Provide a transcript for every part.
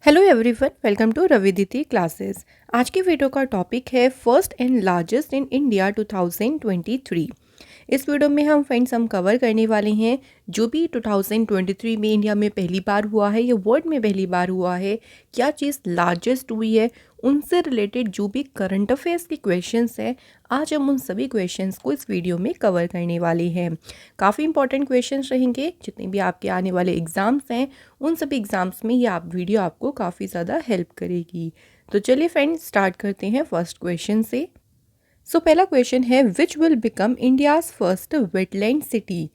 Hello everyone, welcome to Ravediti classes. आज की video का टॉपिक है first and largest in India 2023। इस वीडियो में हम कवर करने वाले हैं जो भी 2023 में इंडिया में पहली बार हुआ है या वर्ल्ड में पहली बार हुआ है, क्या चीज़ लार्जेस्ट हुई है, उनसे रिलेटेड जो भी करंट अफेयर्स के क्वेश्चंस हैं। आज हम उन सभी क्वेश्चंस को इस वीडियो में कवर करने वाले हैं। काफ़ी इंपॉर्टेंट क्वेश्चंस रहेंगे, जितने भी आपके आने वाले एग्ज़ाम्स हैं उन सभी एग्ज़ाम्स में ये वीडियो आपको काफ़ी ज़्यादा हेल्प करेगी। तो चलिए फ्रेंड्स, स्टार्ट करते हैं फर्स्ट क्वेश्चन से। पहला क्वेश्चन है, which will become India's first wetland city.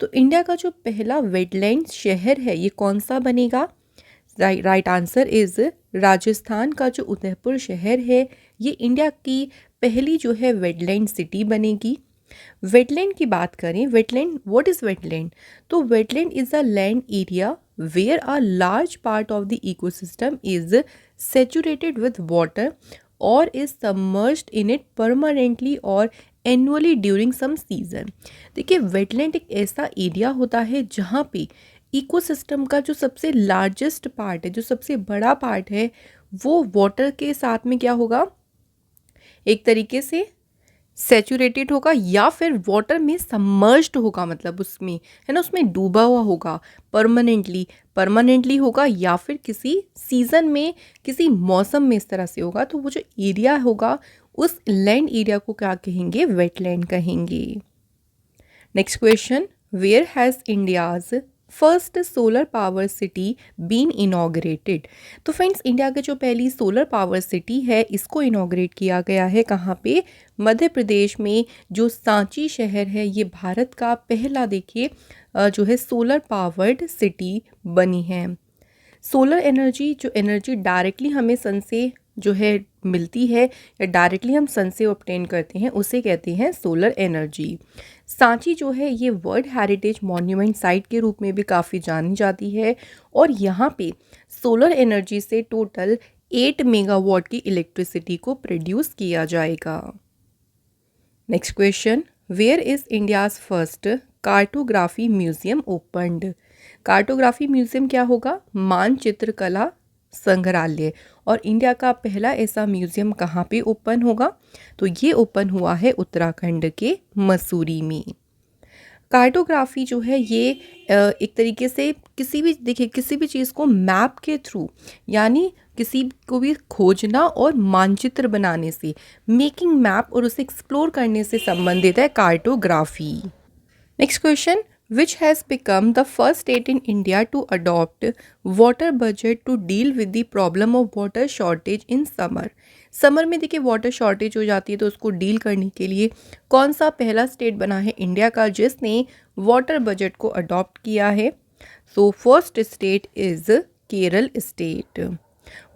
तो इंडिया का जो पहला वेटलैंड शहर है ये कौन सा बनेगा? राइट आंसर इज़ राजस्थान का जो उदयपुर शहर है ये इंडिया की पहली जो है वेटलैंड सिटी बनेगी। वेटलैंड की बात करें, वेटलैंड, व्हाट इज़ वेटलैंड? तो wetland is a land area where a large part of the ecosystem is saturated with water और is submerged in it permanently और एनुअली ड्यूरिंग सम सीजन। देखिए, wetland एक ऐसा area होता है जहाँ पे इकोसिस्टम का जो सबसे लार्जेस्ट पार्ट है, जो सबसे बड़ा पार्ट है, वो वाटर के साथ में क्या होगा, एक तरीके से सैचुरेटेड होगा या फिर वाटर में सबमर्ज्ड होगा, मतलब उसमें है ना, उसमें डूबा हुआ होगा, परमानेंटली होगा या फिर किसी सीजन में, किसी मौसम में इस तरह से होगा। तो वो जो एरिया होगा उस लैंड एरिया को क्या कहेंगे? वेटलैंड कहेंगे। Next question, where has India's first solar power city been inaugurated. तो फ्रेंड्स, इंडिया की जो पहली सोलर पावर सिटी है इसको इनॉग्रेट किया गया है कहाँ पे? मध्य प्रदेश में जो सांची शहर है ये भारत का पहला, देखिए, जो है सोलर पावर्ड सिटी बनी है। सोलर एनर्जी, जो एनर्जी डायरेक्टली हमें सन से जो है मिलती है या डायरेक्टली हम सन से ऑब्टेन करते हैं, उसे कहते हैं सोलर एनर्जी। सांची जो है ये वर्ल्ड हेरिटेज मॉन्यूमेंट साइट के रूप में भी काफ़ी जानी जाती है और यहाँ पे सोलर एनर्जी से टोटल 8 मेगावाट की इलेक्ट्रिसिटी को प्रोड्यूस किया जाएगा। Next question, where is India's first cartography museum opened. Cartography museum क्या होगा? मानचित्र कला संग्रहालय। और इंडिया का पहला ऐसा म्यूजियम कहाँ पे ओपन होगा? तो ये ओपन हुआ है उत्तराखंड के मसूरी में। कार्टोग्राफी जो है ये एक तरीके से किसी भी, देखिए, किसी भी चीज़ को मैप के थ्रू, यानी किसी को भी खोजना और मानचित्र बनाने से, मेकिंग मैप और उसे एक्सप्लोर करने से संबंधित है cartography. Next question, which has become the first state in India to adopt water budget to deal with the problem of water shortage in summer. Summer में देखिए वाटर शॉर्टेज हो जाती है, तो उसको डील करने के लिए कौन सा पहला स्टेट बना है इंडिया का जिसने वाटर बजट को अडॉप्ट किया है? So first state is Kerala state.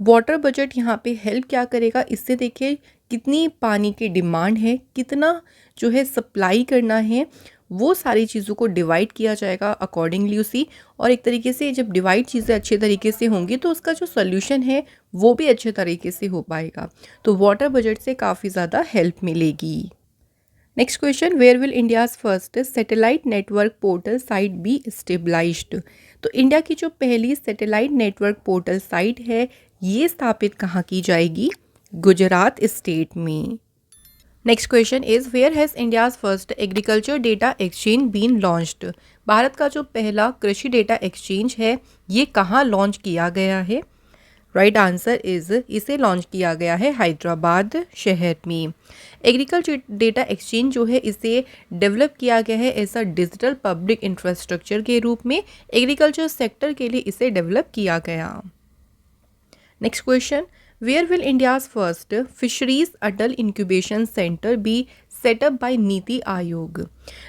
Water budget यहाँ पे हेल्प क्या करेगा? इससे देखिए कितनी पानी की डिमांड है, कितना जो है सप्लाई करना है, वो सारी चीज़ों को डिवाइड किया जाएगा अकॉर्डिंगली उसी। और एक तरीके से जब डिवाइड चीज़ें अच्छे तरीके से होंगी तो उसका जो सोल्यूशन है वो भी अच्छे तरीके से हो पाएगा। तो वाटर बजट से काफ़ी ज़्यादा हेल्प मिलेगी। Next question, where will India's first satellite network portal site be stabilized. तो इंडिया की जो पहली सैटेलाइट नेटवर्क पोर्टल साइट है ये स्थापित कहाँ की जाएगी? गुजरात स्टेट में। Next question is, where has India's first agriculture data exchange been launched. Bharat का जो पहला कृषि डेटा एक्सचेंज है ये कहाँ लॉन्च किया गया है? राइट आंसर इज़, इसे लॉन्च किया गया है हैदराबाद शहर में। एग्रीकल्चर डेटा एक्सचेंज जो है इसे डेवलप किया गया है ऐसा डिजिटल पब्लिक इंफ्रास्ट्रक्चर के रूप में, एग्रीकल्चर सेक्टर के लिए इसे डेवलप किया गया। Next question, where will India's first fisheries Atal incubation centre be set up by NITI Aayog.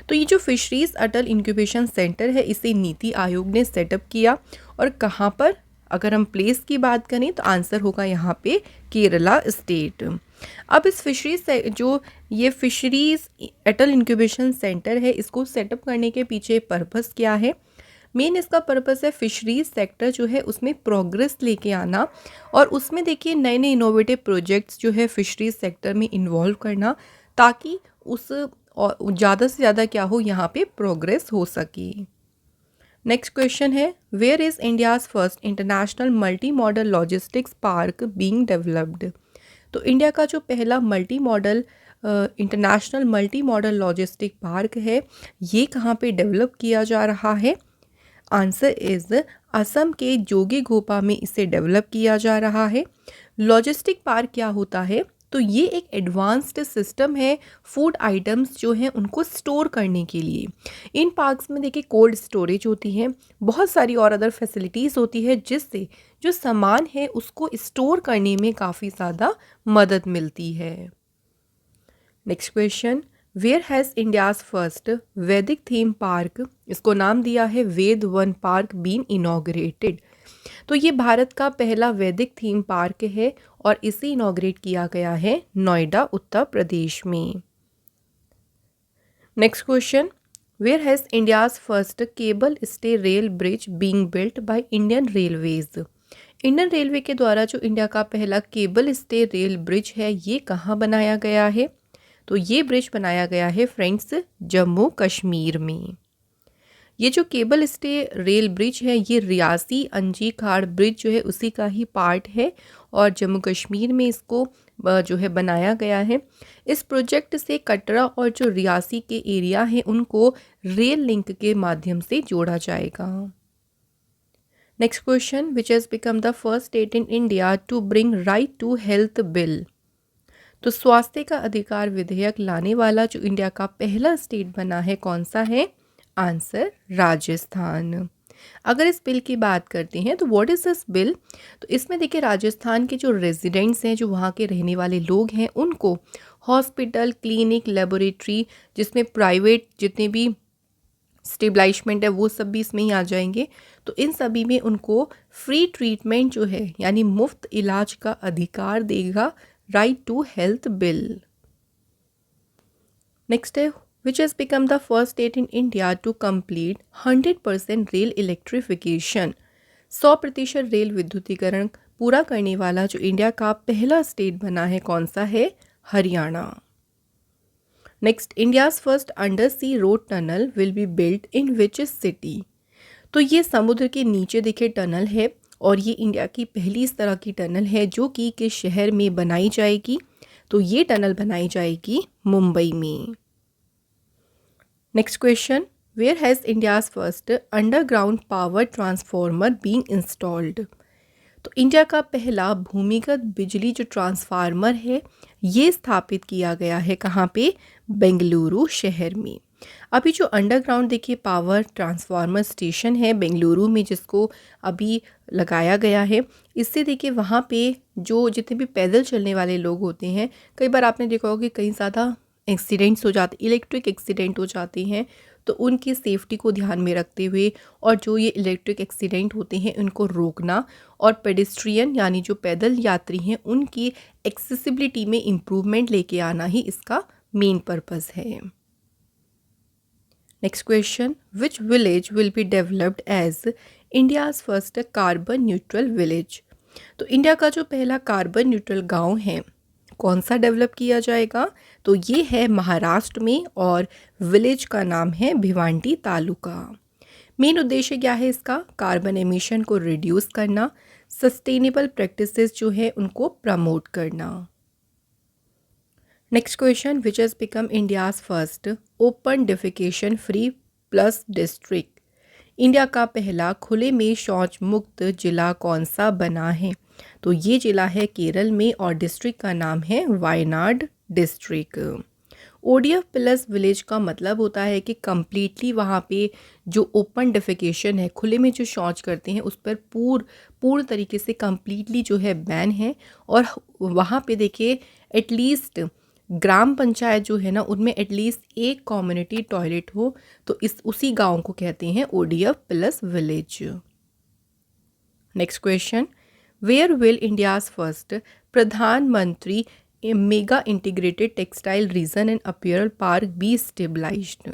तो ये जो फिशरीज अटल इंक्यूबेशन सेंटर है इसे नीति आयोग ने सेटअप किया और कहाँ पर? अगर हम प्लेस की बात करें तो आंसर होगा यहाँ पे केरला स्टेट। अब इस फिशरीज, जो ये फिशरीज अटल इंक्यूबेशन सेंटर है, इसको सेटअप करने के पीछे पर्पस क्या है? मेन इसका पर्पस है फिशरीज सेक्टर जो है उसमें प्रोग्रेस लेके आना और उसमें देखिए नए नए इनोवेटिव प्रोजेक्ट्स जो है फिशरीज सेक्टर में इन्वॉल्व करना, ताकि उस ज़्यादा से ज़्यादा क्या हो, यहाँ पे प्रोग्रेस हो सके। नेक्स्ट क्वेश्चन है, where is India's first international multi modal logistics park being developed? तो इंडिया का जो पहला multi modal international multi modal logistic park है, ये कहाँ पे डेवलप किया जा रहा है? आंसर इज़ असम के जोगीघोपा में इसे डेवलप किया जा रहा है। लॉजिस्टिक पार्क क्या होता है? तो ये एक एडवांस्ड सिस्टम है फूड आइटम्स जो हैं उनको स्टोर करने के लिए। इन पार्क्स में देखिए कोल्ड स्टोरेज होती है, बहुत सारी और अदर फैसिलिटीज़ होती है जिससे जो सामान है उसको स्टोर करने में काफ़ी ज़्यादा मदद मिलती है। Next question, where has India's first Vedic theme park, इसको नाम दिया है Ved Van park, been inaugurated? तो ये भारत का पहला वैदिक थीम पार्क है और इसे इनॉग्रेट किया गया है नोएडा, उत्तर प्रदेश में। Next question, where has India's first cable stay rail bridge being built by Indian railways? Indian railway के द्वारा जो इंडिया का पहला केबल स्टे रेल ब्रिज है, ये कहाँ बनाया गया है? तो ये ब्रिज बनाया गया है फ्रेंड्स जम्मू कश्मीर में। ये जो केबल स्टे रेल ब्रिज है, ये रियासी अंजी खाड़ ब्रिज जो है उसी का ही पार्ट है और जम्मू कश्मीर में इसको जो है बनाया गया है। इस प्रोजेक्ट से कटरा और जो रियासी के एरिया हैं उनको रेल लिंक के माध्यम से जोड़ा जाएगा। Next question, which has become the first state in India to bring right to health bill? तो स्वास्थ्य का अधिकार विधेयक लाने वाला जो इंडिया का पहला स्टेट बना है, कौन सा है? आंसर राजस्थान। अगर इस बिल की बात करते हैं तो व्हाट इज़ दिस बिल? तो इसमें देखिए राजस्थान के जो रेजिडेंट्स हैं, जो वहाँ के रहने वाले लोग हैं, उनको हॉस्पिटल, क्लिनिक, लेबोरेटरी, जिसमें प्राइवेट जितने भी स्टेबलाइजमेंट है वो सब भी इसमें ही आ जाएंगे। तो इन सभी में उनको फ्री ट्रीटमेंट जो है यानी मुफ्त इलाज का अधिकार देगा right to health bill. Next है, which has become the first state in India to complete 100% rail electrification? 100% rail विद्युतीकरण पूरा करने वाला जो इंडिया का पहला स्टेट बना है, कौन सा है? Haryana. Next, India's first under sea road tunnel will be built in which city? तो ये समुद्र के नीचे दिखे टनल है और ये इंडिया की पहली इस तरह की टनल है जो कि किस शहर में बनाई जाएगी? तो ये टनल बनाई जाएगी मुंबई में। Next question, where has India's first underground power transformer being installed? तो इंडिया का पहला भूमिगत बिजली जो ट्रांसफार्मर है ये स्थापित किया गया है कहाँ पे? बेंगलुरु शहर में। अभी जो अंडरग्राउंड देखिए पावर ट्रांसफार्मर स्टेशन है बेंगलुरु में जिसको अभी लगाया गया है, इससे देखिए वहाँ पे जो जितने भी पैदल चलने वाले लोग होते हैं, कई बार आपने देखा होगा कि कई ज़्यादा एक्सीडेंट्स हो जाते, इलेक्ट्रिक एक्सीडेंट हो जाते हैं, तो उनकी सेफ्टी को ध्यान में रखते हुए और जो ये इलेक्ट्रिक एक्सीडेंट होते हैं उनको रोकना और पेडेस्ट्रियन यानी जो पैदल यात्री हैं उनकी एक्सेसिबिलिटी में इम्प्रूवमेंट लेके आना ही इसका मेन पर्पस है। Next question, which village will be developed as India's first carbon neutral village? तो इंडिया का जो पहला कार्बन न्यूट्रल गांव है कौन सा डेवलप किया जाएगा? तो ये है महाराष्ट्र में और विलेज का नाम है भिवांडी तालुका। मेन उद्देश्य क्या है इसका? कार्बन एमिशन को रिड्यूस करना, सस्टेनेबल प्रैक्टिसेस जो है उनको प्रमोट करना। Next question, which has become India's first open defecation free plus district? India का पहला खुले में शौच मुक्त जिला कौन सा बना है? तो ये जिला है केरल में और डिस्ट्रिक्ट का नाम है Wayanad district. ODF plus village का मतलब होता है कि कम्प्लीटली वहाँ पे जो ओपन डिफिकेशन है, खुले में जो शौच करते हैं, उस पर पूर्ण तरीके से कम्प्लीटली जो है बैन है और वहाँ पे देखिए एटलीस्ट ग्राम पंचायत जो है ना उनमें एटलीस्ट एक कम्युनिटी टॉयलेट हो, तो उसी गांव को कहते हैं ODF plus village. Next question, where will India's first Pradhan Mantri mega integrated textile region and apparel park be stabilized?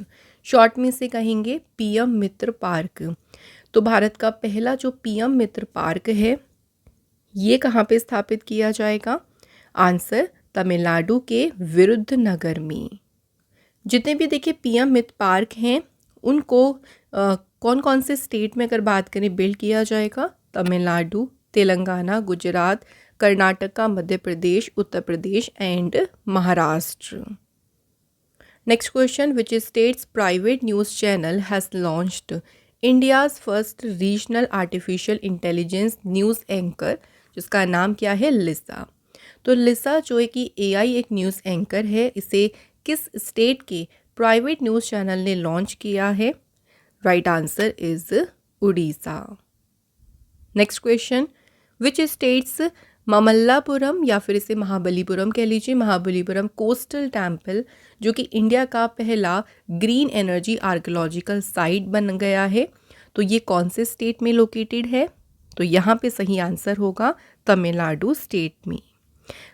Short में से कहेंगे पीएम मित्र पार्क। तो भारत का पहला जो पीएम मित्र पार्क है ये कहाँ पे स्थापित किया जाएगा? आंसर तमिलनाडु के विरुद्धनगर में। जितने भी देखिए पीएम मित्र पार्क हैं उनको कौन कौन से स्टेट में अगर बात करें बिल्ड किया जाएगा? Tamil Nadu, Telangana, Gujarat, Karnataka, Madhya Pradesh, Uttar Pradesh and Maharashtra. Next question, which state's private news channel has launched India's first regional artificial intelligence news anchor, जिसका नाम क्या है? लिसा। तो लिसा जो है कि एआई एक न्यूज़ एंकर है, इसे किस स्टेट के प्राइवेट न्यूज़ चैनल ने लॉन्च किया है? Right answer is Orissa. Next question, which states Mamallapuram या फिर इसे महाबलीपुरम कह लीजिए, महाबलीपुरम कोस्टल टेम्पल जो कि इंडिया का पहला ग्रीन एनर्जी आर्कियोलॉजिकल साइट बन गया है, तो ये कौन से स्टेट में लोकेटेड है? तो यहाँ पे सही आंसर होगा तमिलनाडु स्टेट में।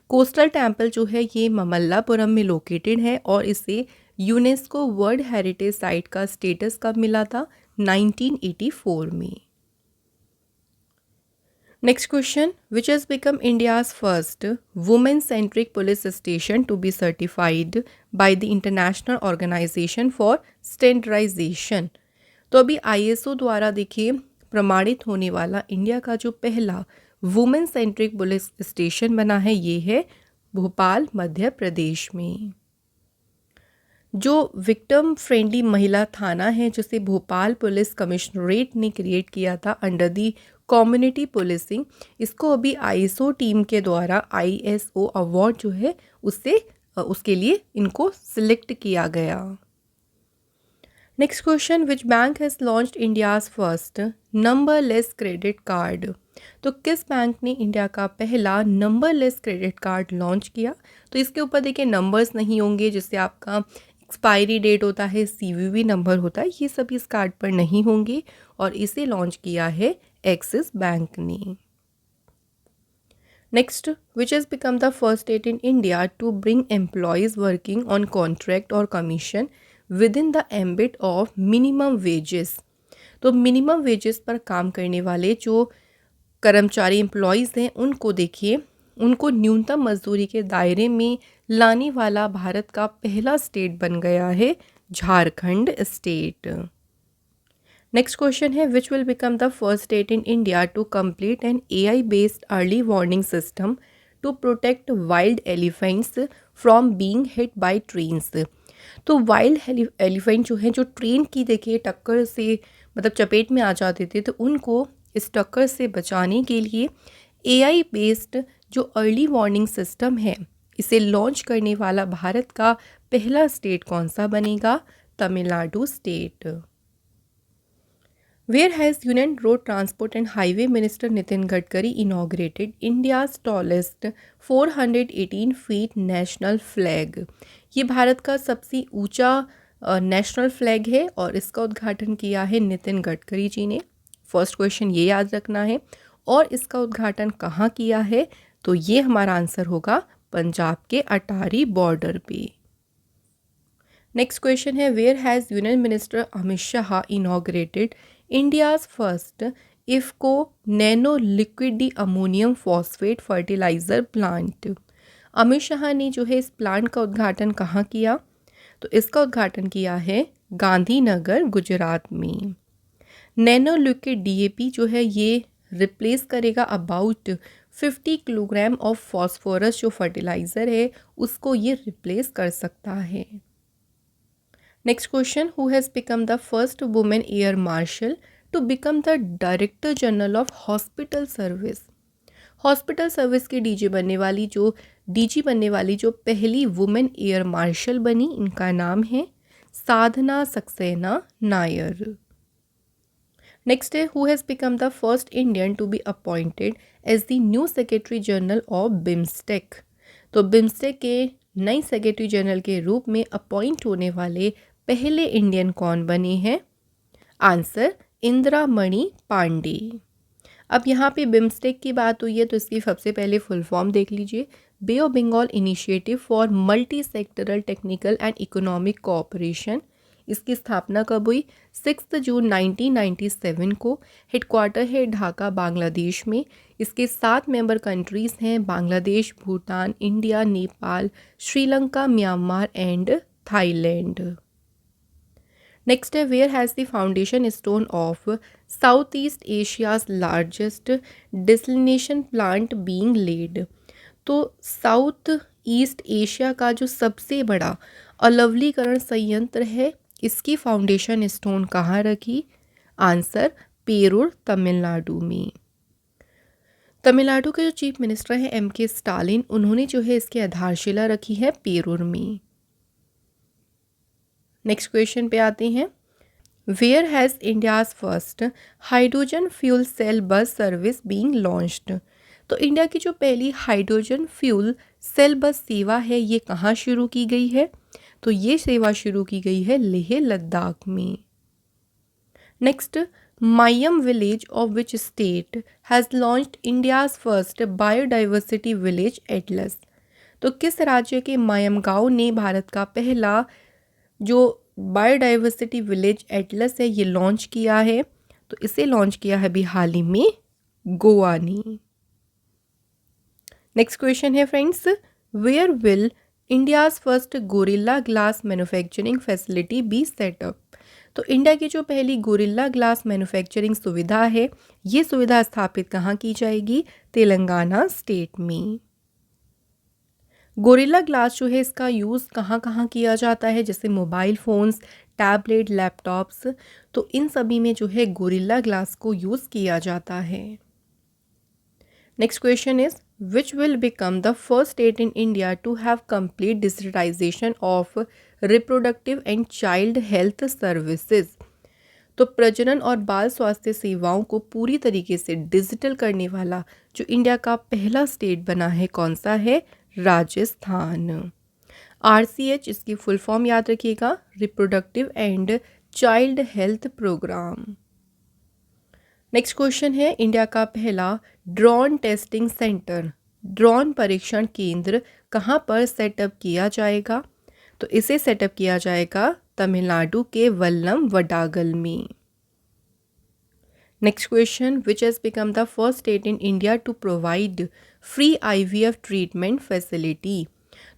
कोस्टल टेम्पल जो है ये ममल्लापुरम में लोकेटेड है और इसे यूनेस्को वर्ल्ड हेरिटेज साइट का स्टेटस कब मिला था? 1984 में। Next question, which has become India's first women centric police station to be certified by the international organisation for standardisation. तो अभी आईएसओ द्वारा देखिए प्रमाणित होने वाला इंडिया का जो पहला वुमेन सेंट्रिक पुलिस स्टेशन बना है ये है भोपाल मध्य प्रदेश में। जो विक्टिम फ्रेंडली महिला थाना है जिसे भोपाल पुलिस कमिश्नरेट ने क्रिएट किया था अंडर दी कम्युनिटी पुलिसिंग, इसको अभी आईएसओ टीम के द्वारा आईएसओ अवार्ड जो है उसके लिए इनको सिलेक्ट किया गया। Next question, which bank has launched India's first numberless credit card. तो किस बैंक ने इंडिया का पहला नंबरलेस क्रेडिट कार्ड लॉन्च किया? तो इसके ऊपर देखिए नंबर्स नहीं होंगे, जिससे आपका एक्सपायरी डेट होता है, सीवीवी नंबर होता है, ये सब इस कार्ड पर नहीं होंगे और इसे लॉन्च किया है एक्सिस बैंक ने। Next, which has become the first state in India to bring employees working on contract और commission within the ambit of minimum wages. तो मिनिमम वेजेस पर काम करने वाले जो कर्मचारी एम्प्लॉयज़ हैं उनको देखिए, उनको न्यूनतम मजदूरी के दायरे में लाने वाला भारत का पहला स्टेट बन गया है झारखंड स्टेट। नेक्स्ट क्वेश्चन है, which will become the first state in India to complete an AI based early warning system to protect wild elephants from being hit by trains. तो वाइल्ड एलिफेंट जो है, जो train की देखिए टक्कर से मतलब चपेट में आ जाते थे, तो उनको इस टक्कर से बचाने के लिए एआई बेस्ड जो अर्ली वार्निंग सिस्टम है इसे लॉन्च करने वाला भारत का पहला स्टेट कौन सा बनेगा? Tamil Nadu state. Where has union road transport and highway minister Nitin Gadkari inaugurated India's tallest 418 feet national flag. ये भारत का सबसे ऊंचा नेशनल फ्लैग है और इसका उद्घाटन किया है नितिन गडकरी जी ने। फर्स्ट क्वेश्चन ये याद रखना है। और इसका उद्घाटन कहाँ किया है? तो ये हमारा आंसर होगा पंजाब के अटारी बॉर्डर पे। नेक्स्ट क्वेश्चन है, where has union minister Amit Shah inaugurated India's first IFFCO nano liquid diammonium phosphate fertiliser plant. Amit Shah ने जो है इस प्लांट का उद्घाटन कहाँ किया? तो इसका उद्घाटन किया है गांधीनगर गुजरात में। नैनो लिक्विड डीएपी जो है ये रिप्लेस करेगा अबाउट 50 किलोग्राम ऑफ फॉस्फोरस, जो फर्टिलाइज़र है उसको ये रिप्लेस कर सकता है। Next question, who has become the first women air marshal to become the director general of hospital service. Hospital service के डीजी बनने वाली जो पहली वुमेन एयर मार्शल बनी, इनका नाम है साधना सक्सेना नायर। नेक्स्ट है, who has become the first Indian to be appointed as the new secretary general of BIMSTEC. तो बिम्स्टेक के नई सेक्रेटरी जनरल के रूप में अपॉइंट होने वाले पहले इंडियन कौन बने हैं? आंसर इंदिरा मणि पांडे। अब यहाँ पे बिम्स्टेक की बात हुई है तो इसकी सबसे पहले फुल फॉर्म देख लीजिए, Bay of Bengal initiative for multi sectoral technical and economic cooperation. इसकी स्थापना कब हुई? 6 जून 1997 को। हेडक्वार्टर है ढाका बांग्लादेश में। इसके 7 मेंबर कंट्रीज़ हैं Bangladesh, Bhutan, India, Nepal, Sri Lanka, Myanmar and Thailand. Next है where has the foundation stone of South East Asia's largest desalination plant being laid. तो साउथ ईस्ट एशिया का जो सबसे बड़ा अलवलीकरण संयंत्र है, इसकी फाउंडेशन स्टोन कहाँ रखी? आंसर पेरूर तमिलनाडु में। तमिलनाडु के जो चीफ मिनिस्टर हैं MK स्टालिन, उन्होंने जो है इसकी आधारशिला रखी है पेरूर में। नेक्स्ट क्वेश्चन पे आते हैं, where has India's first hydrogen fuel cell bus service being launched. तो इंडिया की जो पहली हाइड्रोजन फ्यूल सेल बस सेवा है, ये कहाँ शुरू की गई है? तो ये सेवा शुरू की गई है लेह लद्दाख में। Next, मायम village of which state has launched India's first biodiversity village Atlas. तो किस राज्य के मायम गांव ने भारत का पहला जो बायोडाइवर्सिटी विलेज एटलस है ये लॉन्च किया है? तो इसे लॉन्च किया है अभी हाल ही में गोवा ने। नेक्स्ट क्वेश्चन है friends, where will India's first gorilla glass manufacturing facility be set up. तो इंडिया की जो पहली गोरिल्ला ग्लास मैन्युफैक्चरिंग सुविधा है, ये सुविधा स्थापित कहाँ की जाएगी? तेलंगाना स्टेट में। गोरिल्ला ग्लास जो है इसका यूज़ कहाँ कहाँ किया जाता है? जैसे मोबाइल फ़ोन्स, टैबलेट, लैपटॉप्स, तो इन सभी में जो है गोरिल्ला ग्लास को यूज़ किया जाता है। Next question is which will become the first state in India to have complete digitisation of reproductive and child health services. तो प्रजनन और बाल स्वास्थ्य सेवाओं को पूरी तरीके से डिजिटल करने वाला जो इंडिया का पहला स्टेट बना है, कौन सा है? राजस्थान। RCH इसकी फुल फॉर्म याद रखिएगा, reproductive and child health programme. Next question है, इंडिया का पहला ड्रोन टेस्टिंग सेंटर, ड्रोन परीक्षण केंद्र कहाँ पर सेटअप किया जाएगा? तो इसे सेटअप किया जाएगा तमिलनाडु के वल्लम वडागल में। Next question, which has become the first state in India to provide free IVF treatment facility.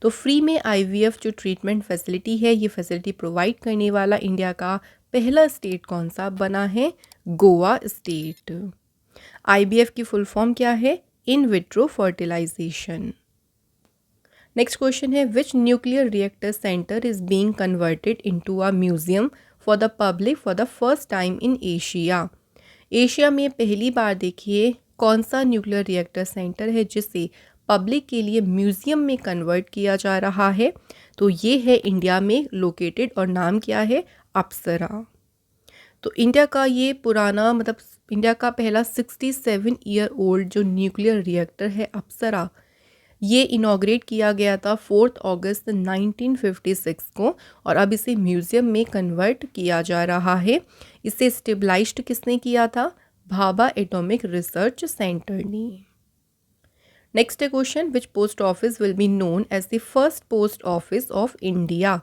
तो फ्री में IVF जो ट्रीटमेंट फैसिलिटी है, ये फैसिलिटी प्रोवाइड करने वाला इंडिया का पहला स्टेट कौन सा बना है? गोवा स्टेट। IVF की फुल फॉर्म क्या है? In vitro fertilization. Next question है, which nuclear reactor centre is being converted into a museum for the public for the first time in Asia. Asia में पहली बार देखिए कौन सा न्यूक्लियर रिएक्टर सेंटर है जिसे पब्लिक के लिए म्यूजियम में कन्वर्ट किया जा रहा है? तो ये है इंडिया में लोकेटेड और नाम क्या है? अप्सरा। तो इंडिया का ये पुराना मतलब इंडिया का पहला 67 ईयर ओल्ड जो न्यूक्लियर रिएक्टर है अप्सरा, ये इनॉग्रेट किया गया था 4 अगस्त 1956 को और अब इसे म्यूज़ियम में कन्वर्ट किया जा रहा है। इसे स्टेबलाइज्ड किसने किया था? भाभा एटॉमिक रिसर्च सेंटर ने। Next question, which post office will be known as the first post office of India.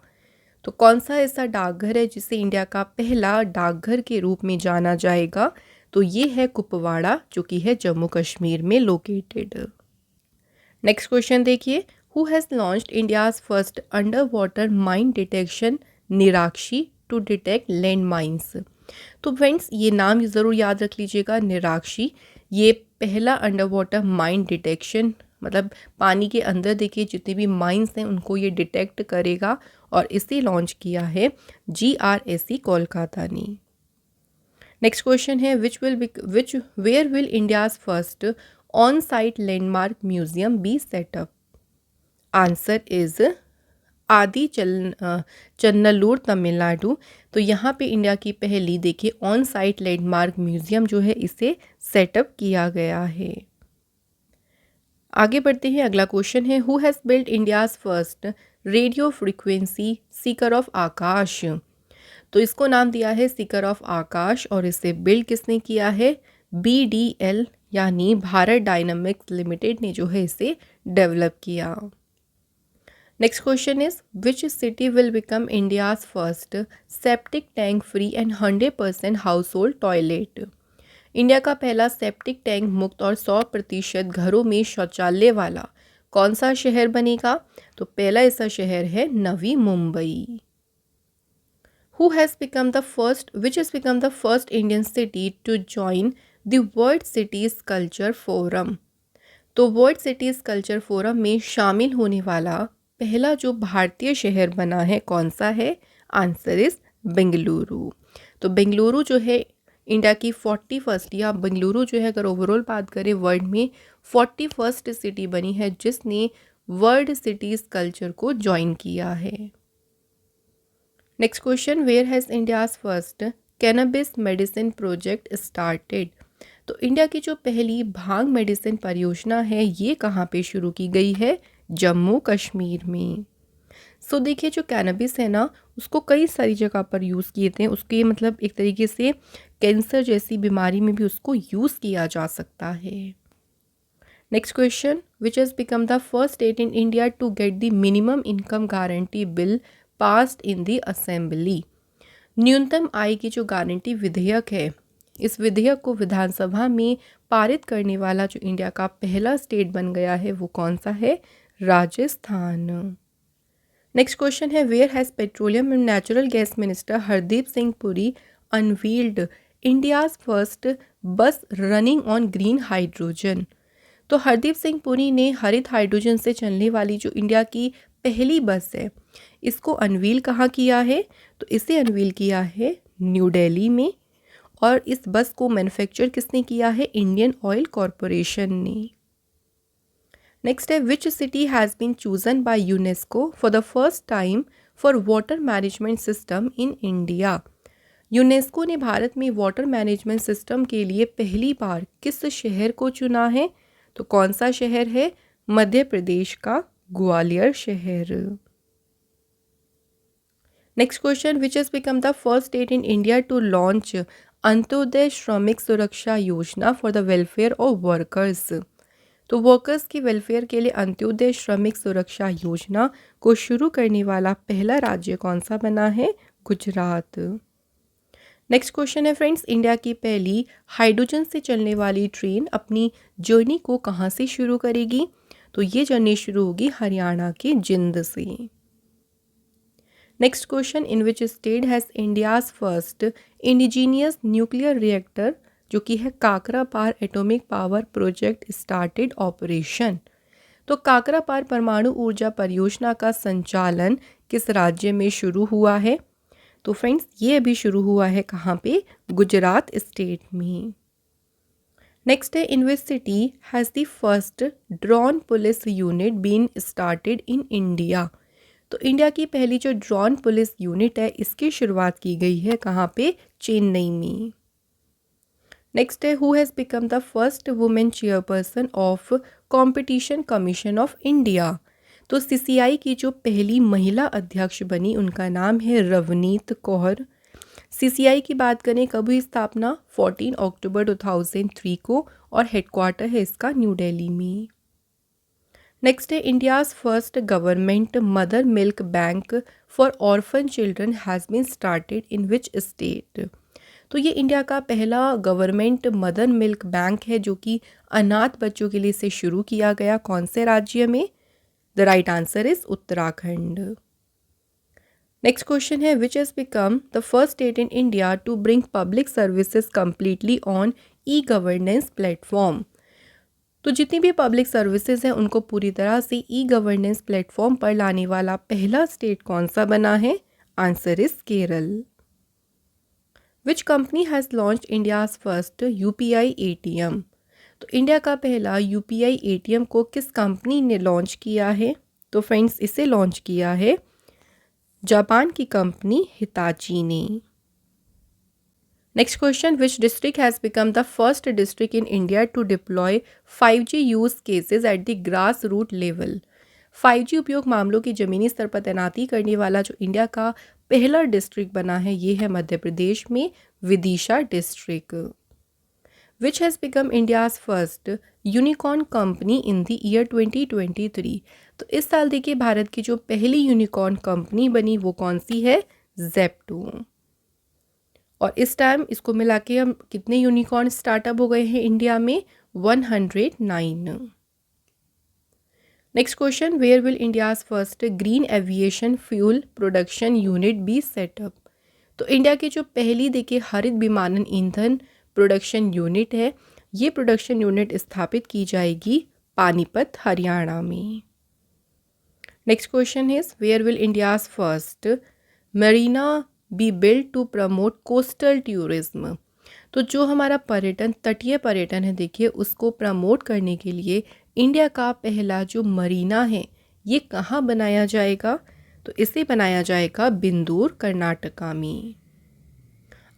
तो कौन सा ऐसा डाकघर है जिसे इंडिया का पहला डाकघर के रूप में जाना जाएगा? तो ये है कुपवाड़ा, जो कि है जम्मू कश्मीर में लोकेटेड। नेक्स्ट क्वेश्चन देखिए, who has launched India's first underwater mine detection Nirakshi to detect land mines. तो फ्रेंड्स ये नाम ज़रूर याद रख लीजिएगा, निराक्षी। ये पहला अंडर वाटर माइन डिटेक्शन मतलब पानी के अंदर देखिए जितने भी माइंस हैं उनको ये डिटेक्ट करेगा और इसे लॉन्च किया है GRSE कोलकाता ने। नेक्स्ट क्वेश्चन है, where will India's first on site landmark museum be set up. Answer is Adichanallur Tamil Nadu. तो यहाँ पे इंडिया की पहली देखिए ऑन साइट लैंडमार्क म्यूजियम जो है इसे सेटअप किया गया है। आगे बढ़ते हैं, अगला क्वेश्चन है, who has built India's first radio frequency seeker of Akash. तो इसको नाम दिया है सीकर ऑफ आकाश और इसे बिल्ड किसने किया है? BDL यानी भारत डायनामिक्स लिमिटेड ने जो है इसे डेवलप किया। Next question is, which city will become India's first septic tank free and 100% house hold toilet. India का पहला सेप्टिक टैंक मुक्त और 100% घरों में शौचालय वाला कौन सा शहर बनेगा? तो पहला ऐसा शहर है Navi Mumbai. Who has become the first, which has become the first Indian city to join the World Cities Culture Forum? तो वर्ल्ड सिटीज़ कल्चर फोरम में शामिल होने वाला पहला जो भारतीय शहर बना है कौन सा है? Answer is Bengaluru. तो बेंगलुरु जो है इंडिया की 41st, या बेंगलुरु जो है अगर ओवरऑल बात करें वर्ल्ड में 41st सिटी बनी है जिसने वर्ल्ड सिटीज़ कल्चर को ज्वाइन किया है। Next question, where has India's first cannabis medicine project started? तो इंडिया की जो पहली भांग मेडिसिन परियोजना है ये कहाँ पे शुरू की गई है? जम्मू कश्मीर में। सो देखिए जो कैनबिस है ना उसको कई सारी जगह पर यूज़ किए थे, उसके मतलब एक तरीके से कैंसर जैसी बीमारी में भी उसको यूज़ किया जा सकता है। Next question, which has become the first state in India to get the minimum income guarantee bill passed in the assembly? न्यूनतम आय की जो गारंटी विधेयक है इस विधेयक को विधानसभा में पारित करने वाला जो इंडिया का पहला स्टेट बन गया है वो कौन सा है? राजस्थान। नेक्स्ट क्वेश्चन है, where has petroleum and natural gas minister Hardeep Singh Puri unveiled India's first bus running on green hydrogen? तो हरदीप सिंह पुरी ने हरित हाइड्रोजन से चलने वाली जो इंडिया की पहली बस है इसको अनवील कहाँ किया है? तो इसे अनवील किया है न्यू दिल्ली में, और इस बस को मैन्युफैक्चर किसने किया है? इंडियन ऑयल कॉरपोरेशन ने। नेक्स्ट है, which city has been chosen by UNESCO for the first time for water management system in India? UNESCO ने भारत में वाटर मैनेजमेंट सिस्टम के लिए पहली बार किस शहर को चुना है? तो कौन सा शहर है? मध्य प्रदेश का ग्वालियर शहर। Next question, which has become the first state in India to launch Antyodaya Shramik Suraksha Yojana for the welfare of workers? तो वर्कर्स की वेलफेयर के लिए अंत्योदय श्रमिक सुरक्षा योजना को शुरू करने वाला पहला राज्य कौन सा बना है? गुजरात। नेक्स्ट क्वेश्चन है फ्रेंड्स, इंडिया की पहली हाइड्रोजन से चलने वाली ट्रेन अपनी जर्नी को कहाँ से शुरू करेगी? तो ये जर्नी शुरू होगी हरियाणा के जिंद से। Next question, in which state has India's first indigenous nuclear reactor जो कि है Kakrapar atomic power project started operation? तो काकरा पार परमाणु ऊर्जा परियोजना का संचालन किस राज्य में शुरू हुआ है? तो फ्रेंड्स ये अभी शुरू हुआ है कहाँ पे? गुजरात स्टेट में। नेक्स्ट है, in which city has the first drone police unit been started in India? तो इंडिया की पहली जो ड्रोन पुलिस यूनिट है इसकी शुरुआत की गई है कहाँ पे? चेन्नई में। नेक्स्ट है, who has become the first women chairperson of competition commission of India? तो सीसीआई की जो पहली महिला अध्यक्ष बनी उनका नाम है रवनीत कौर। सीसीआई की बात करें कब हुई स्थापना? 14 अक्टूबर 2003 को, और हेडक्वार्टर है इसका न्यू दिल्ली में। नेक्स्ट है, India's first government mother milk bank for orphan children has been started in which state? तो ये इंडिया का पहला गवर्नमेंट मदर मिल्क बैंक है जो कि अनाथ बच्चों के लिए से शुरू किया गया। कौन से राज्य में? The right answer is Uttarakhand. Next question है, which has become the first state in India to bring public services completely on e governance platform? तो जितनी भी पब्लिक सर्विसेज हैं उनको पूरी तरह से ई गवर्नेंस प्लेटफॉर्म पर लाने वाला पहला स्टेट कौन सा बना है? Answer is Kerala. Which company has launch India's first UPI ATM? तो इंडिया का पहला यूपीआई एटीएम को किस कंपनी ने लॉन्च किया है? तो फ्रेंड्स इसे लॉन्च किया है जापान की कंपनी हिताची ने। Next question, which district has become the first district in India to deploy 5G use cases at the grass root level? 5G उपयोग मामलों की ज़मीनी स्तर पर तैनाती करने वाला जो इंडिया का पहला डिस्ट्रिक्ट बना है ये है मध्य प्रदेश में Vidisha district. Which has become India's first unicorn company in the year 2023? तो इस साल देखिए भारत की जो पहली यूनिकॉर्न कंपनी बनी वो कौन सी है? जेप्टो। और इस टाइम इसको मिला के हम कितने यूनिकॉर्न स्टार्टअप हो गए हैं इंडिया में? 109। Next question, where will India's first green aviation fuel production unit be set up? तो इंडिया की जो पहली देखिए हरित विमानन ईंधन प्रोडक्शन यूनिट है, ये प्रोडक्शन यूनिट स्थापित की जाएगी पानीपत हरियाणा में। Next question is where will India's first marina be build to promote coastal tourism. तो जो हमारा पर्यटन तटीय पर्यटन है देखिए उसको प्रमोट करने के लिए इंडिया का पहला जो मरीना है ये कहाँ बनाया जाएगा, तो इसे बनाया जाएगा बिंदूर कर्नाटका में।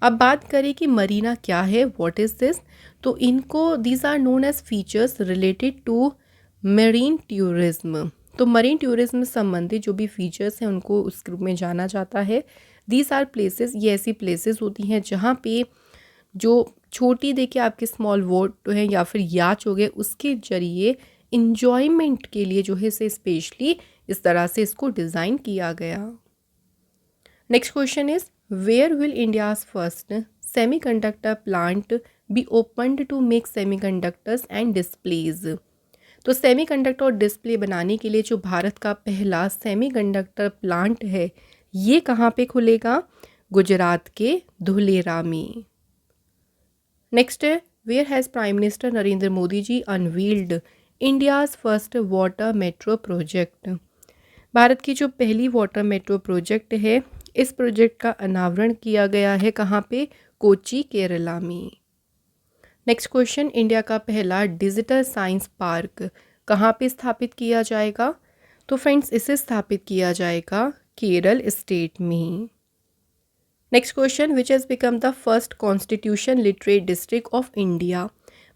अब बात करें कि मरीना क्या है, व्हाट इज़ दिस, तो इनको these are known as features related to marine tourism. तो मरीन टूरिज्म से संबंधित जो भी फीचर्स हैं उनको उस ग्रुप में जाना जाता है। दीज आर प्लेसेस, ये ऐसी प्लेसेस होती हैं जहाँ पे जो छोटी देखिए आपके स्मॉल बोट हैं या फिर याच हो गए उसके जरिए इंजॉयमेंट के लिए जो है इसे स्पेशली इस तरह से इसको डिज़ाइन किया गया। Next question is where will India's first semiconductor plant be opened to make semiconductors and displays. तो सेमीकंडक्टर और डिस्प्ले बनाने के लिए जो भारत का पहला सेमीकंडक्टर प्लांट है ये कहाँ पे खुलेगा, गुजरात के धुलेरा में। नेक्स्ट है where has prime minister Narendra Modi ji unveiled India's first water metro project. Bharat की जो पहली वाटर मेट्रो प्रोजेक्ट है इस प्रोजेक्ट का अनावरण किया गया है कहाँ पे, कोच्चि केरला में। नेक्स्ट क्वेश्चन इंडिया का पहला डिजिटल साइंस पार्क कहाँ पे स्थापित किया जाएगा, तो फ्रेंड्स इसे स्थापित किया जाएगा केरल स्टेट में। Next question which has become the first constitution literate district of India.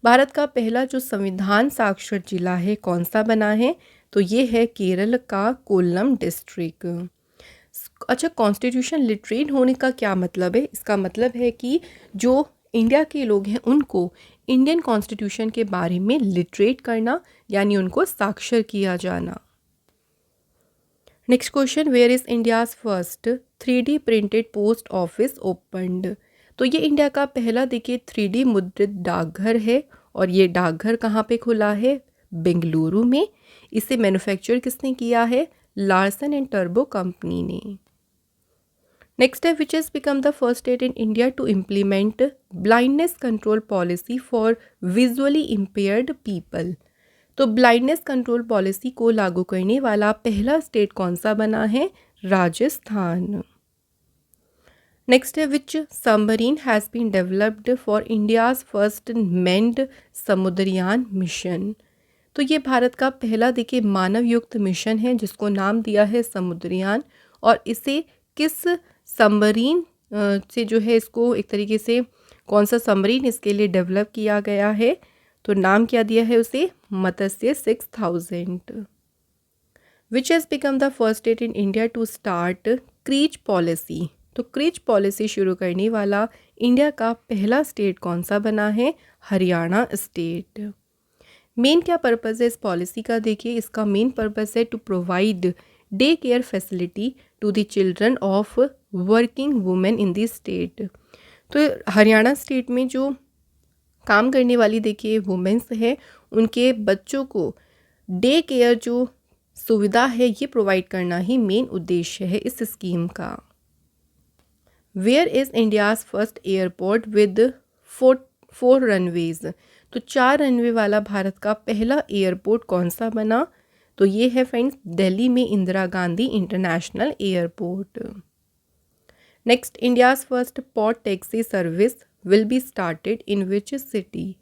Bharat का पहला जो संविधान साक्षर जिला है कौन सा बना है, तो ये है केरल का कोल्लम डिस्ट्रिक्ट। अच्छा, कॉन्स्टिट्यूशन लिटरेट होने का क्या मतलब है, इसका मतलब है कि जो इंडिया के लोग हैं उनको इंडियन कॉन्स्टिट्यूशन के बारे में लिटरेट करना यानी उनको साक्षर किया जाना। Next question where is India's first 3D printed post office opened. तो ये इंडिया का पहला देखिए 3D मुद्रित डाकघर है और ये डाकघर कहाँ पे खुला है, बेंगलुरु में। इसे मैन्युफैक्चर किसने किया है, लार्सन एंड टर्बो कंपनी ने। नेक्स्ट है which has become the first state in India to implement blindness control policy for visually impaired people. तो ब्लाइंडनेस कंट्रोल पॉलिसी को लागू करने वाला पहला स्टेट कौन सा बना है, राजस्थान। नेक्स्ट है which submarine has been developed for India's first manned Samudrayaan mission. तो ये भारत का पहला देखिए मानव युक्त मिशन है जिसको नाम दिया है समुद्रयान, और इसे किस सबमरीन से जो है इसको एक तरीके से कौन सा सबमरीन इसके लिए डेवलप किया गया है, तो नाम क्या दिया है उसे, मत्स्य 6000। Which has become the first state in India to start creche policy. तो क्रीज पॉलिसी शुरू करने वाला इंडिया का पहला स्टेट कौन सा बना है, हरियाणा स्टेट। मेन क्या पर्पज़ है इस पॉलिसी का, देखिए इसका मेन पर्पज़ है to provide day care facility to the children of working women in the state. तो हरियाणा स्टेट में जो काम करने वाली देखिए वुमेन्स है उनके बच्चों को डे केयर जो सुविधा है ये प्रोवाइड करना ही मेन उद्देश्य है इस स्कीम का। Where is India's first airport with 4 runways. तो 4 रनवे वाला भारत का पहला एयरपोर्ट कौन सा बना, तो ये है फ्रेंड्स दिल्ली में Indira Gandhi international airport. Next India's first pot taxi service will be started in which city.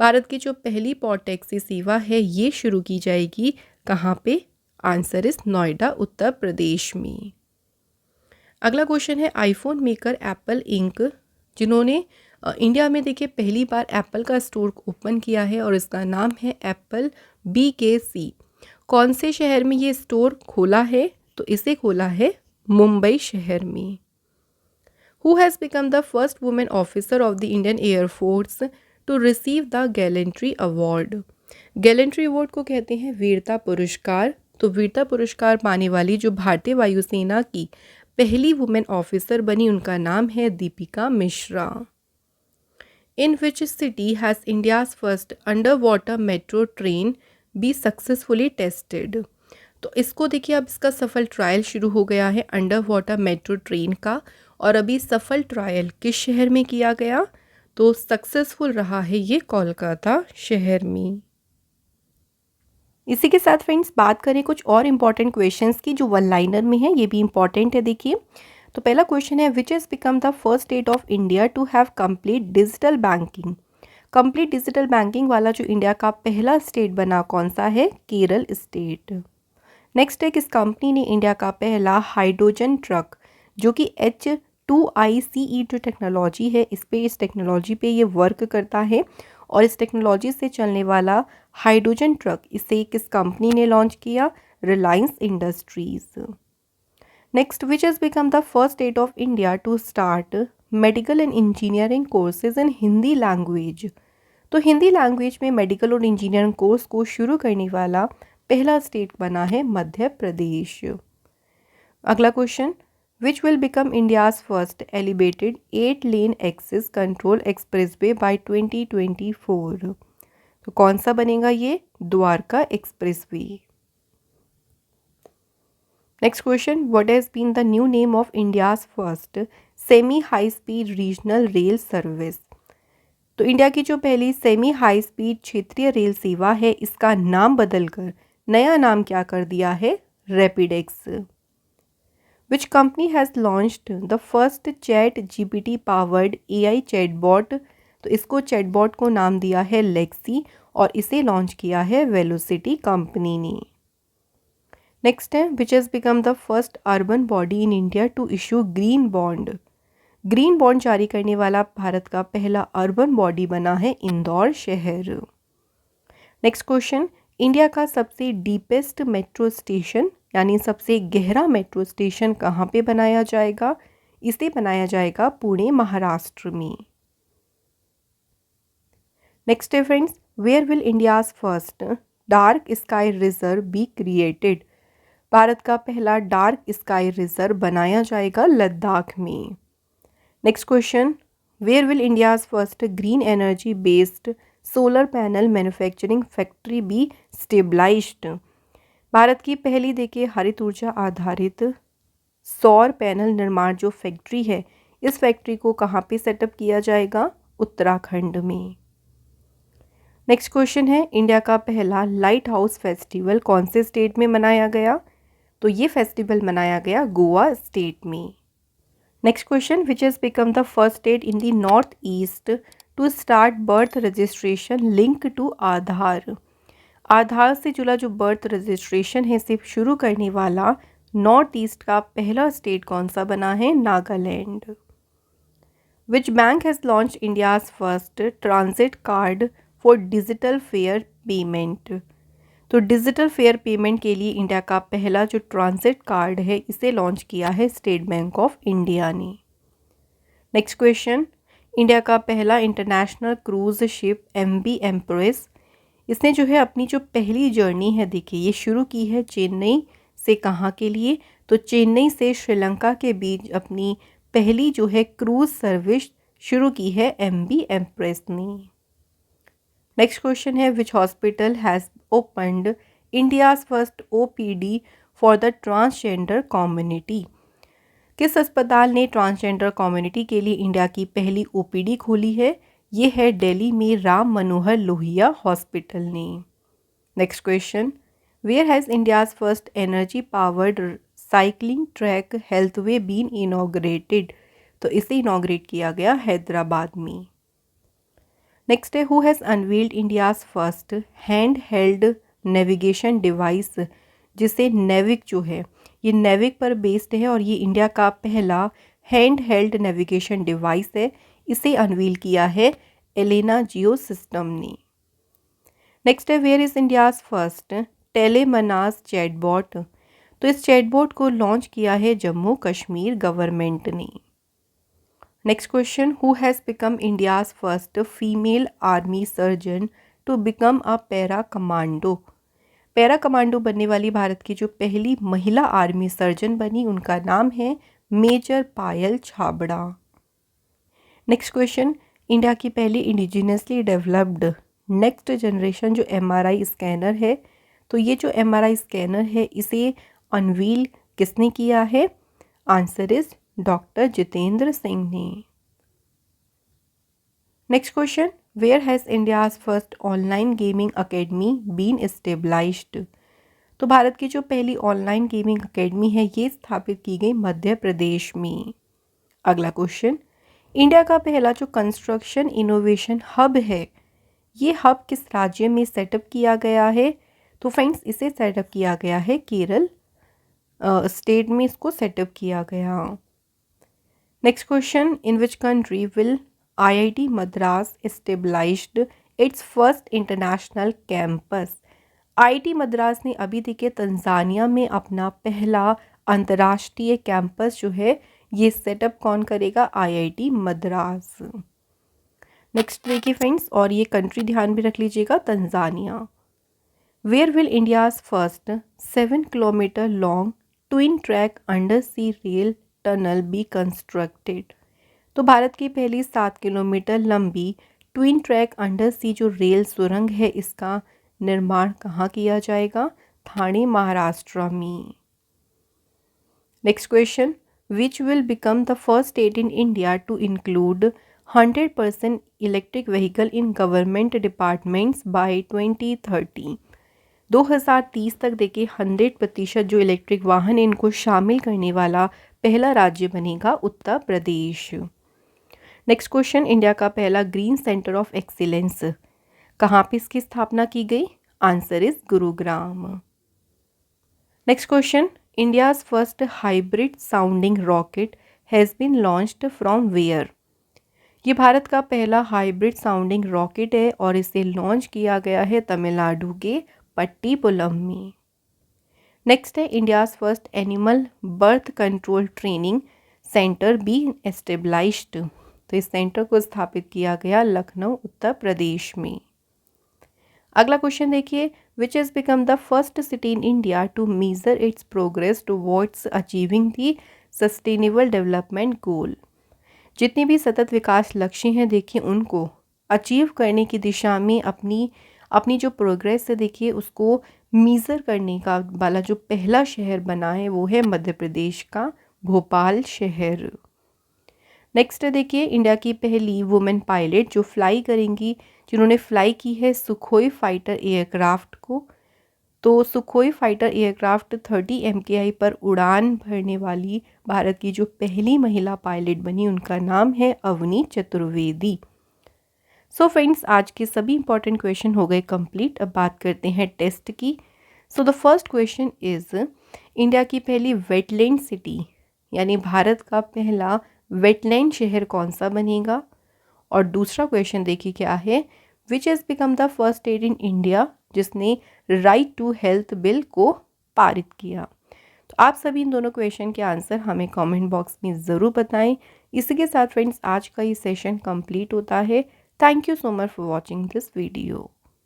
Bharat की जो पहली पॉट टैक्सी सेवा है ये शुरू की जाएगी कहाँ पे, आंसर इज नोएडा उत्तर प्रदेश में। अगला क्वेश्चन है आईफोन मेकर एप्पल इंक जिन्होंने इंडिया में देखिए पहली बार एप्पल का स्टोर ओपन किया है और इसका नाम है एप्पल BKC। कौन से शहर में ये स्टोर खोला है, तो इसे खोला है मुंबई शहर में। Who has become the first woman officer of the Indian Air Force to receive the Gallantry Award? Gallantry award को कहते हैं वीरता पुरस्कार। तो वीरता पुरस्कार पाने वाली जो भारतीय वायुसेना की पहली वुमेन ऑफिसर बनी उनका नाम है Deepika Mishra. In which city has India's first underwater metro train be successfully tested. तो इसको देखिए अब इसका सफल ट्रायल शुरू हो गया है अंडर वाटर मेट्रो ट्रेन का, और अभी सफल ट्रायल किस शहर में किया गया? तो सक्सेसफुल रहा है ये कोलकाता शहर में। इसी के साथ फ्रेंड्स बात करें कुछ और इम्पॉर्टेंट क्वेश्चंस की जो वन लाइनर में है, ये भी इम्पॉर्टेंट है। देखिए, तो पहला क्वेश्चन है, which has become the first state of India to have complete digital banking. Complete digital banking वाला जो इंडिया का पहला स्टेट बना कौन सा है? केरल स्टेट। नेक्स्ट है, किस कंपनी ने इंडिया का पहला हाइड्रोजन ट्रक जो कि H2ICE जो टेक्नोलॉजी है इस टेक्नोलॉजी पे ये वर्क करता है और इस टेक्नोलॉजी से चलने वाला हाइड्रोजन ट्रक इसे किस कंपनी ने लॉन्च किया? Reliance Industries. Next, which has become the first state of India to start medical and engineering courses in Hindi language. तो हिंदी लैंग्वेज में मेडिकल और इंजीनियरिंग कोर्स को शुरू करने वाला पहला स्टेट बना है मध्य प्रदेश। अगला question, which will become India's first elevated 8-लेन एक्सेस कंट्रोल एक्सप्रेसवे बाय 2024। तो कौन सा बनेगा ये? Dwarka expressway. Next question, what has been the new name of India's first semi high speed regional rail service. तो इंडिया की जो पहली सेमी हाई स्पीड क्षेत्रीय रेल सेवा है इसका नाम बदलकर नया नाम क्या कर दिया है? Rapidex. Which company has launched the first chat GPT powered AI chatbot. तो इसको चैटबॉट को नाम दिया है लेक्सी और इसे लॉन्च किया है वेलोसिटी कंपनी ने। नेक्स्ट है, which has become the first urban body in India to issue green bond. Green bond जारी करने वाला भारत का पहला अर्बन बॉडी बना है इंदौर शहर। नेक्स्ट क्वेश्चन, इंडिया का सबसे डीपेस्ट मेट्रो स्टेशन यानी सबसे गहरा मेट्रो स्टेशन कहाँ पे बनाया जाएगा? इसे बनाया जाएगा पुणे महाराष्ट्र में। नेक्स्ट है friends, where will India's first dark sky reserve be created. भारत का पहला डार्क स्काई रिजर्व बनाया जाएगा लद्दाख में। Next question, where will India's first green energy based solar panel manufacturing factory be stabilised. Bharat की पहली देखिए हरित ऊर्जा आधारित सौर पैनल निर्माण जो फैक्ट्री है इस फैक्ट्री को कहाँ पे सेटअप किया जाएगा? उत्तराखंड में। नेक्स्ट क्वेश्चन है, इंडिया का पहला लाइट हाउस फेस्टिवल कौन से स्टेट में मनाया गया? तो ये फेस्टिवल मनाया गया गोवा स्टेट में। Next question, which has become the first state in the north east to start birth registration link to Aadhaar. Aadhaar से जुड़ा जो बर्थ रजिस्ट्रेशन है सिर्फ शुरू करने वाला नॉर्थ ईस्ट का पहला स्टेट कौन सा बना है? Nagaland. Which bank has launch India's first transit card for digital fair payment. तो डिजिटल फेयर पेमेंट के लिए इंडिया का पहला जो ट्रांजिट कार्ड है इसे लॉन्च किया है स्टेट बैंक ऑफ इंडिया ने। नेक्स्ट क्वेश्चन, इंडिया का पहला international cruise ship MV empress इसने जो है अपनी जो पहली जर्नी है देखिए ये शुरू की है चेन्नई से कहाँ के लिए? तो चेन्नई से श्रीलंका के बीच अपनी पहली जो है क्रूज सर्विस शुरू की है MV एम्प्रेस ने। नेक्स्ट क्वेश्चन है, which hospital has opened India's first OPD for the transgender community. किस अस्पताल ने ट्रांसजेंडर कम्युनिटी के लिए इंडिया की पहली OPD खोली है? ये है दिल्ली में राम मनोहर लोहिया हॉस्पिटल ने। Next question, where has India's first energy powered cycling track healthway been inaugurated. तो इसे इनॉग्रेट किया गया हैदराबाद में। नेक्स्ट है, who has unveiled India's first hand held navigation device जिसे नेविक जो है ये नेविक पर बेस्ड है और ये इंडिया का पहला हैंड हेल्ड नेविगेशन डिवाइस है। इसे अनवील किया है एलेना जियो सिस्टम ने। नेक्स्ट है, where is India's first Telemanas chatbot. तो इस चैटबॉट को लॉन्च किया है जम्मू कश्मीर गवर्नमेंट ने। Next question, who has become India's first female army surgeon to become a para commando. Para commando बनने वाली भारत की जो पहली महिला आर्मी सर्जन बनी उनका नाम है मेजर पायल छाबड़ा। नेक्स्ट क्वेश्चन, इंडिया की पहली इंडिजिनियसली डेवलप्ड नेक्स्ट जनरेशन जो MRI स्कैनर है तो ये जो MRI स्कैनर है इसे अनवील किसने किया है? Answer is doctor Jitendra Singh ने। Next question, where has India's first online gaming academy been established? तो भारत की जो पहली ऑनलाइन गेमिंग अकेडमी है ये स्थापित की गई मध्य प्रदेश में। अगला क्वेश्चन, इंडिया का पहला जो कंस्ट्रक्शन इनोवेशन हब है ये हब किस राज्य में सेटअप किया गया है? तो फ्रेंड्स इसे सेटअप किया गया है केरल स्टेट में, इसको सेटअप किया गया। Next question, in which country will IIT Madras established it's first international campus? IIT Madras ने अभी देखिए तंजानिया में अपना पहला अंतर्राष्ट्रीय कैंपस जो है ये सेटअप कौन करेगा? आईआईटी मद्रास। नेक्स्ट देखिए फ्रेंड्स, और ये कंट्री ध्यान भी रख लीजिएगा, Tanzania. Where will India's first 7 kilometre long twin track under sea rail tunnel be constructed? तो भारत की पहली 7 किलोमीटर लंबी ट्विन ट्रैक अंडर सी जो रेल सुरंग है इसका निर्माण कहाँ किया जाएगा? ठाणे महाराष्ट्र में। Next question, which will become the first state in India to include 100% electric vehicle in government departments by 2030? 2030 तक देखिए 100% जो इलेक्ट्रिक वाहन है इनको शामिल करने वाला पहला राज्य बनेगा Uttar Pradesh. Next question, India का पहला ग्रीन सेंटर ऑफ एक्सीलेंस कहाँ पे इसकी स्थापना की गई? Answer is Gurugram. Next question, India's first hybrid sounding rocket has been launched from where? ये भारत का पहला हाइब्रिड साउंडिंग रॉकेट है और इसे लॉन्च किया गया है तमिलनाडु के पट्टीपुलम में। नेक्स्ट है, India's first animal birth control training centre B established? तो इस सेंटर को स्थापित किया गया लखनऊ उत्तर प्रदेश में। अगला क्वेश्चन देखिए, which has become the first city in India to measure its progress towards achieving the sustainable development goal? जितने भी सतत विकास लक्ष्य हैं देखिए उनको अचीव करने की दिशा में अपनी जो प्रोग्रेस है देखिए उसको मीज़र करने का वाला जो पहला शहर बना है वो है मध्य प्रदेश का भोपाल शहर। नेक्स्ट देखिए, इंडिया की पहली वुमेन पायलट जो फ्लाई करेंगी, जिन्होंने फ्लाई की है सुखोई फाइटर एयरक्राफ्ट को। तो सुखोई फाइटर एयरक्राफ्ट 30 MKI पर उड़ान भरने वाली भारत की जो पहली महिला पायलट बनी उनका नाम है अवनी चतुर्वेदी। सो फ्रेंड्स, आज के सभी इंपॉर्टेंट क्वेश्चन हो गए कंप्लीट। अब बात करते हैं टेस्ट की। So the first question is, India की पहली वेटलैंड सिटी यानी भारत का पहला वेटलैंड शहर कौन सा बनेगा? और दूसरा क्वेश्चन देखिए क्या है, which has become the first state in India जिसने राइट टू हेल्थ बिल को पारित किया? तो आप सभी इन दोनों क्वेश्चन के आंसर हमें कमेंट बॉक्स में ज़रूर बताएं। इसी के साथ फ्रेंड्स आज का ये सेशन कंप्लीट होता है। Thank you so much for watching this video.